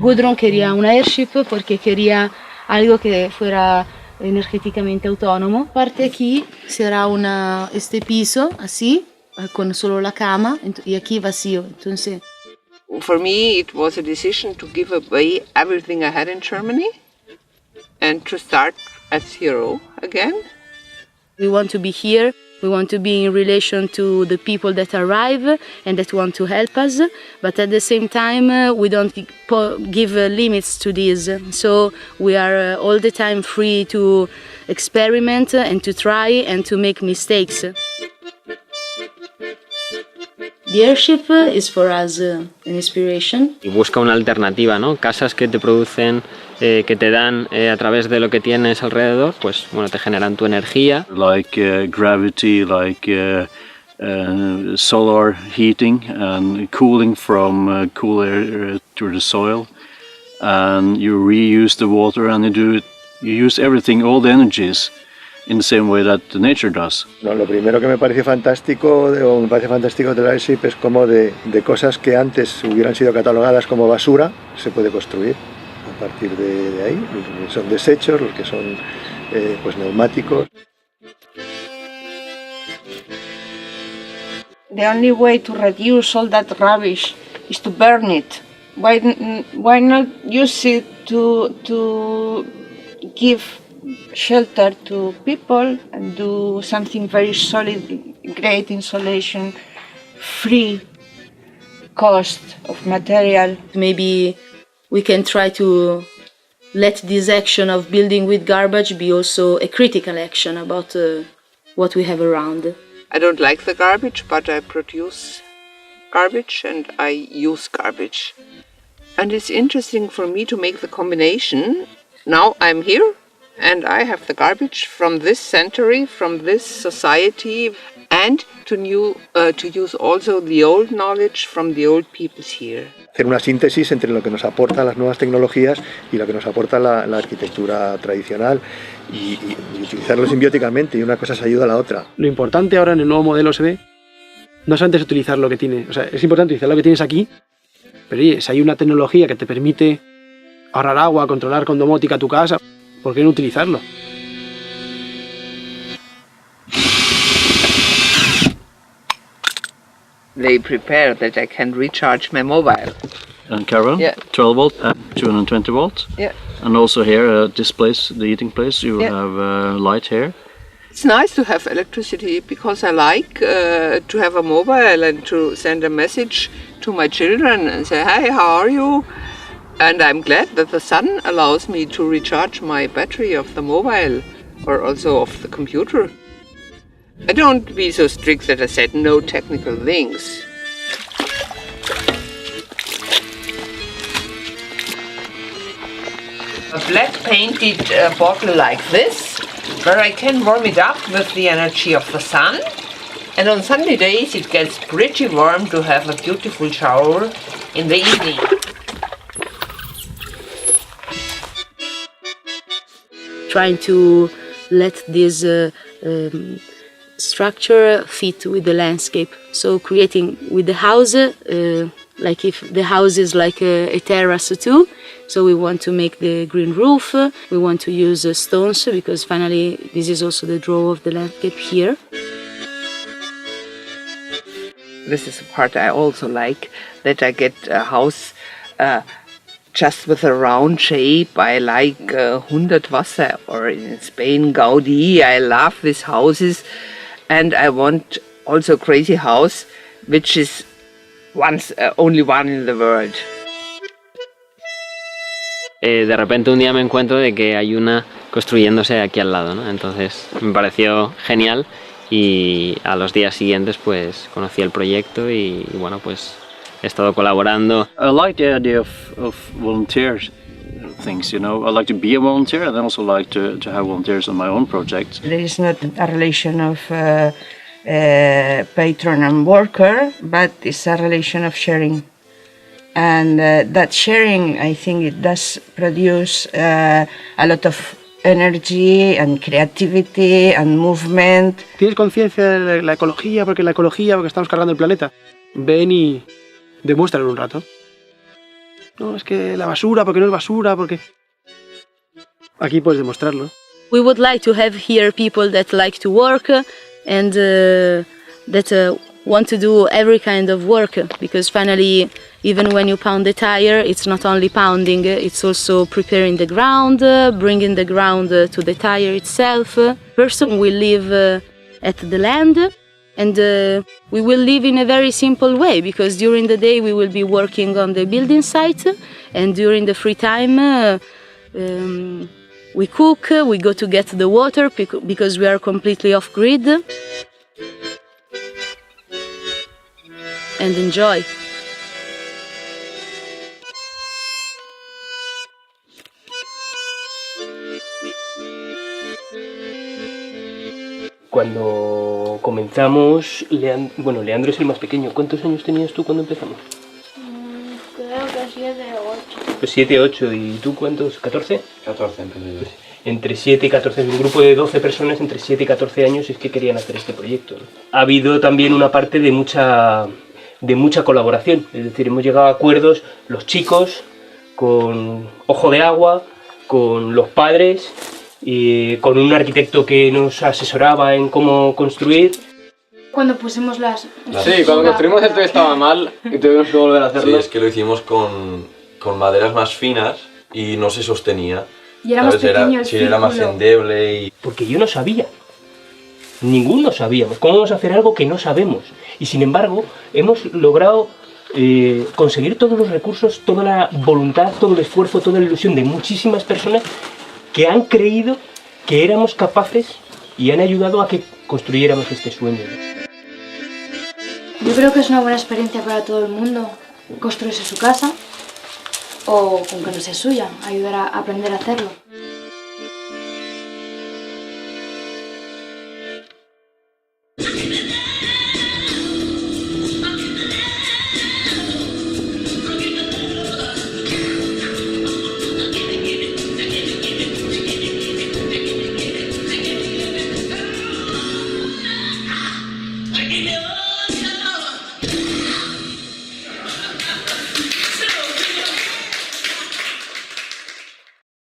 Woodron quería una Airship porque quería algo que fuera energéticamente autónomo. Parte aquí será este piso así, con solo la cama y aquí vacío. Entonces, for me, it was a decision to give away everything I had in Germany and to start at zero again. we want to be here. We want to be in relation to the people that arrive and that want to help us, but at the same time we don't give limits to this. So we are all the time free to experiment and to try and to make mistakes. The Airship is for us an inspiration. Y busca una alternativa, ¿no? Casas que te producen, que te dan a través de lo que tienes alrededor, pues bueno, te generan tu energía. Like gravity, like solar heating and cooling from cool air to the soil, and you reuse the water and you use everything, all the energies, in the same way that the nature does. No, lo primero que me parece fantástico de la Earthship es como de cosas que antes hubieran sido catalogadas como basura, se puede construir a partir de ahí. Los que son desechos, los que son pues neumáticos. The only way to reduce all that rubbish is to burn it. Why not use it to give shelter to people and do something very solid, great insulation, free cost of material. Maybe we can try to let this action of building with garbage be also a critical action about what we have around. I don't like the garbage, but I produce garbage and I use garbage. And it's interesting for me to make the combination. Now I'm here and I have the garbage from this century, from this society, and to use also the old knowledge from the old peoples here. Hacer una síntesis entre lo que nos aportan las nuevas tecnologías y lo que nos aporta la arquitectura tradicional y utilizarlo simbióticamente, y una cosa se ayuda a la otra. Lo importante ahora en el nuevo modelo se ve, no solamente es utilizar lo que tiene, o sea, es importante utilizar lo que tienes aquí, pero oye, si hay una tecnología que te permite ahorrar agua, controlar con domótica tu casa, ¿por qué no utilizarlo? They prepare that I can recharge my mobile. And Carol, yeah. 12 volt and 220 volts. Yeah. And also here, this place, the eating place, you have light here. It's nice to have electricity because I like to have a mobile and to send a message to my children and say, hi, how are you? And I'm glad that the sun allows me to recharge my battery of the mobile or also of the computer. I don't be so strict that I said no technical things. A black painted bottle like this, where I can warm it up with the energy of the sun. And on sunny days it gets pretty warm to have a beautiful shower in the evening. Trying to let this structure fit with the landscape. So creating with the house, like if the house is like a terrace too, so we want to make the green roof, we want to use stones because finally this is also the draw of the landscape here. This is a part I also like, that I get a house just with a round shape. I like 100 Wasser, or in Spain Gaudi. I love these houses. And I want also a crazy house, which is only one in the world. De repente un día me encuentro de que hay una construyéndose aquí al lado, ¿no? Entonces me pareció genial y a los días siguientes pues conocí el proyecto y bueno, pues he estado colaborando. I like the idea of volunteer things, you know. I like to be a volunteer and I also like to have volunteers on my own projects. There is not a relation of patron and worker, but it's a relation of sharing. And that sharing, I think it does produce a lot of energy and creativity and movement. ¿Tienes conciencia de la ecología? Porque estamos cargando el planeta. Ven y demuéstralo un rato. No, es que la basura, porque no es basura, porque... Aquí puedes demostrarlo. We would like to have here people that like to work and that want to do every kind of work, because finally, even when you pound the tire, it's not only pounding, it's also preparing the ground, bringing the ground to the tire itself. Person will live at the land, and we will live in a very simple way, because during the day we will be working on the building site, and during the free time we cook, we go to get the water, because we are completely off-grid, and enjoy. Cuando comenzamos, Leandro es el más pequeño. ¿Cuántos años tenías tú cuando empezamos? Creo que 7 o 8. Pues 7, 8. ¿Y tú cuántos? ¿14? 14 empecé yo. Entre 7 y 14, un grupo de 12 personas entre 7 y 14 años es que querían hacer este proyecto, ¿no? Ha habido también una parte de mucha colaboración, es decir, hemos llegado a acuerdos los chicos con Ojo de Agua, con los padres y con un arquitecto que nos asesoraba en cómo construir. Cuando pusimos las... Sí, cuando construimos esto estaba mal y tuvimos que volver a hacerlo. Sí, es que lo hicimos con maderas más finas y no se sostenía. Y era más pequeño el círculo. Era más endeble y... Porque yo no sabía. Ninguno sabíamos. ¿Cómo vamos a hacer algo que no sabemos? Y sin embargo, hemos logrado conseguir todos los recursos, toda la voluntad, todo el esfuerzo, toda la ilusión de muchísimas personas que han creído que éramos capaces y han ayudado a que construyéramos este sueño. Yo creo que es una buena experiencia para todo el mundo construirse su casa, o aunque no sea suya, ayudar a aprender a hacerlo.